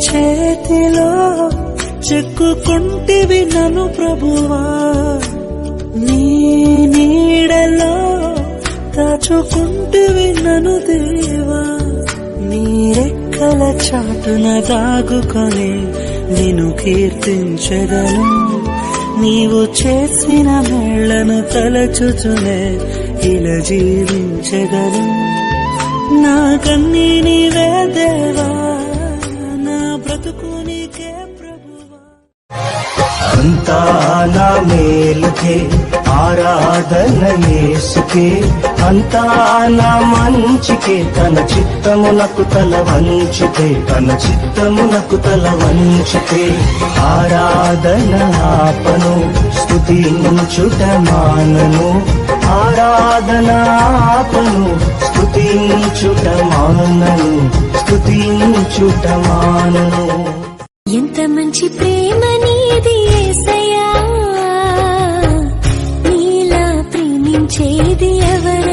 చేతిలో చెక్కుకుంటివి నన్ను ప్రభువా, నీ నీడలో దాచుకుంటివి నన్ను దేవా. నీ రెక్కల చాటున దాగుకొని నిన్ను కీర్తించెదను, నీవు చేసిన మేళ్లను తలచుచునే ఇలా జీవించెదను. నా కన్నీ నీవే దేవా, నా బ్రతుకు నీకే ప్రభువా. అంతా నా మేలుకే ఆరాధన యేసుకే, అంతా నా మంచికే, తన చిత్తమునకు తల వంచితే, తన చిత్తమునకు తల వంచితే. ఆరాధన ఆపను, స్తుతించుట మానను, ఆరాధన ఆపను, స్తుతించుట మానను, స్తుతించుట మానను. ఎంత మంచి ప్రేమ నీది యేసయ్యా, నీలా ప్రేమించేది ఎవరు?